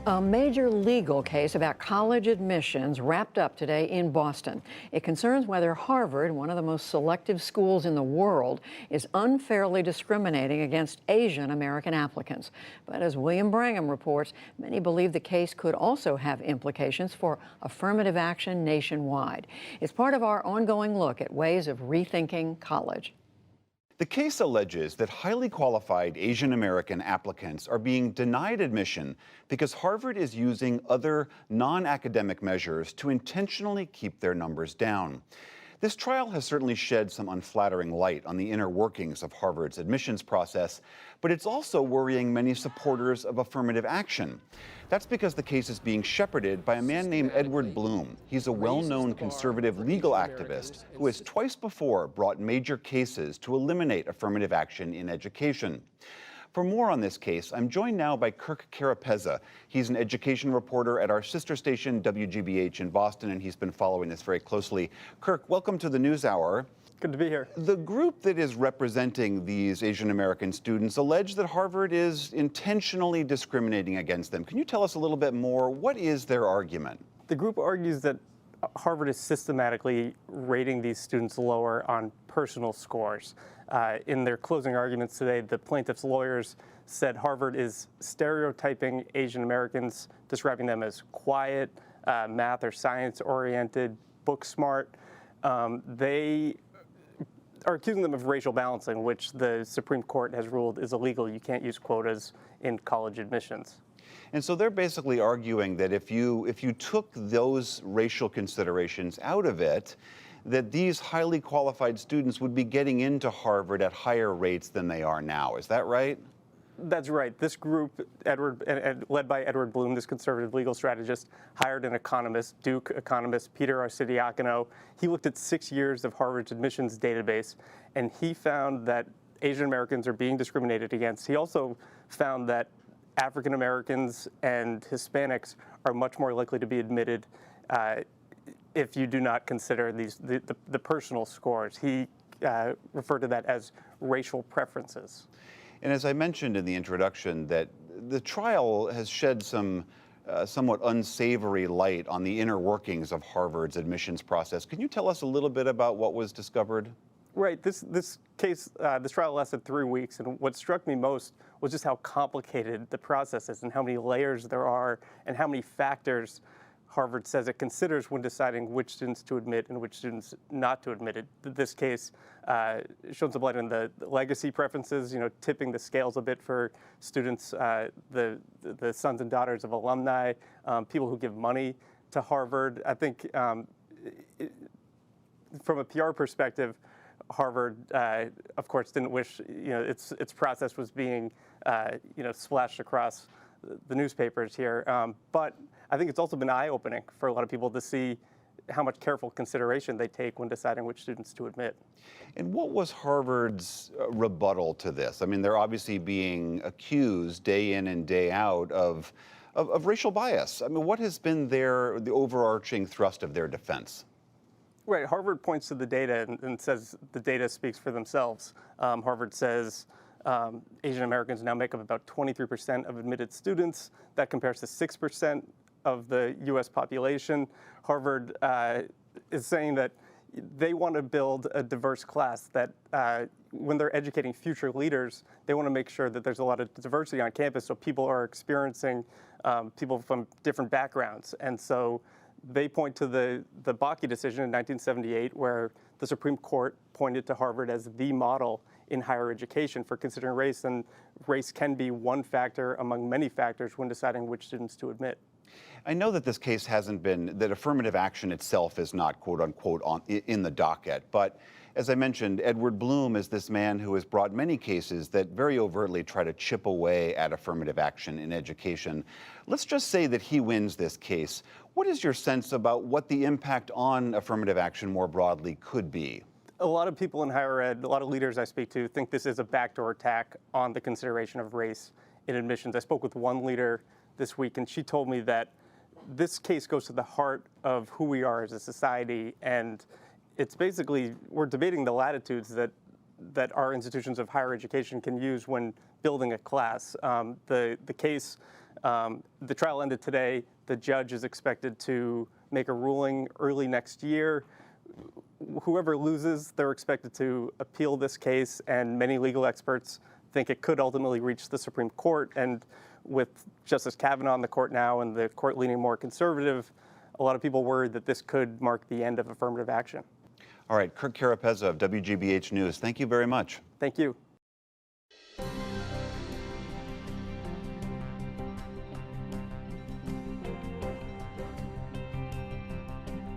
A major legal case about college admissions wrapped up today in Boston. It concerns whether Harvard, one of the most selective schools in the world, is unfairly discriminating against Asian American applicants. But as William Brangham reports, many believe the case could also have implications for affirmative action nationwide. It's part of our ongoing look at ways of rethinking college. The case alleges that highly qualified Asian American applicants are being denied admission because Harvard is using other non-academic measures to intentionally keep their numbers down. This trial has certainly shed some unflattering light on the inner workings of Harvard's admissions process, but it's also worrying many supporters of affirmative action. That's because the case is being shepherded by a man named Edward Blum. He's a well-known conservative legal activist who has twice before brought major cases to eliminate affirmative action in education. For more on this case, I'm joined now by Kirk Carapezza. He's an education reporter at our sister station, WGBH in Boston, and he's been following this very closely. Kirk, welcome to the NewsHour. Good to be here. The group that is representing these Asian American students allege that Harvard is intentionally discriminating against them. Can you tell us a little bit more? What is their argument? The group argues that Harvard is systematically rating these students lower on personal scores. In their closing arguments today, the plaintiff's lawyers said Harvard is stereotyping Asian Americans, describing them as quiet, math or science oriented, book smart. They are accusing them of racial balancing, which the Supreme Court has ruled is illegal. You can't use quotas in college admissions. And so they're basically arguing that if you took those racial considerations out of it, that these highly qualified students would be getting into Harvard at higher rates than they are now. Is that right? That's right. This group, led by Edward Blum, this conservative legal strategist, hired an economist, Duke economist Peter Arcidiacono. He looked at 6 years of Harvard's admissions database, and he found that Asian Americans are being discriminated against. He also found that African Americans and Hispanics are much more likely to be admitted if you do not consider the personal scores. He referred to that as racial preferences. And as I mentioned in the introduction, that the trial has shed some somewhat unsavory light on the inner workings of Harvard's admissions process. Can you tell us a little bit about what was discovered? Right. This trial lasted 3 weeks, and what struck me most was just how complicated the process is and how many layers there are and how many factors Harvard says it considers when deciding which students to admit and which students not to admit. This case shone some light on the legacy preferences, tipping the scales a bit for students, the sons and daughters of alumni, people who give money to Harvard. I think from a PR perspective, Harvard, of course, didn't wish its process was being splashed across the newspapers here, but I think it's also been eye-opening for a lot of people to see how much careful consideration they take when deciding which students to admit. And what was Harvard's rebuttal to this? I mean, they're obviously being accused day in and day out of racial bias. I mean, what has been the overarching thrust of their defense? Right. Harvard points to the data and says the data speaks for themselves. Harvard says Asian Americans now make up about 23% of admitted students. That compares to 6% of the U.S. population. Harvard is saying that they want to build a diverse class, that when they're educating future leaders, they want to make sure that there's a lot of diversity on campus so people are experiencing people from different backgrounds. And so they point to the Bakke decision in 1978, where the Supreme Court pointed to Harvard as the model in higher education for considering race, and race can be one factor among many factors when deciding which students to admit. I know that this case that affirmative action itself is not, quote unquote, in the docket, but as I mentioned, Edward Blum is this man who has brought many cases that very overtly try to chip away at affirmative action in education. Let's just say that he wins this case. What is your sense about what the impact on affirmative action more broadly could be? A lot of people in higher ed, a lot of leaders I speak to, think this is a backdoor attack on the consideration of race in admissions. I spoke with one leader this week, and she told me that this case goes to the heart of who we are as a society, and it's basically, we're debating the latitudes that our institutions of higher education can use when building a class. The case The trial ended today. The judge is expected to make a ruling early next year. Whoever loses, they're expected to appeal this case, and many legal experts think it could ultimately reach the Supreme Court. And with Justice Kavanaugh on the court now and the court leaning more conservative, a lot of people worried that this could mark the end of affirmative action. All right, Kirk Carapezza of WGBH News, thank you very much. Thank you.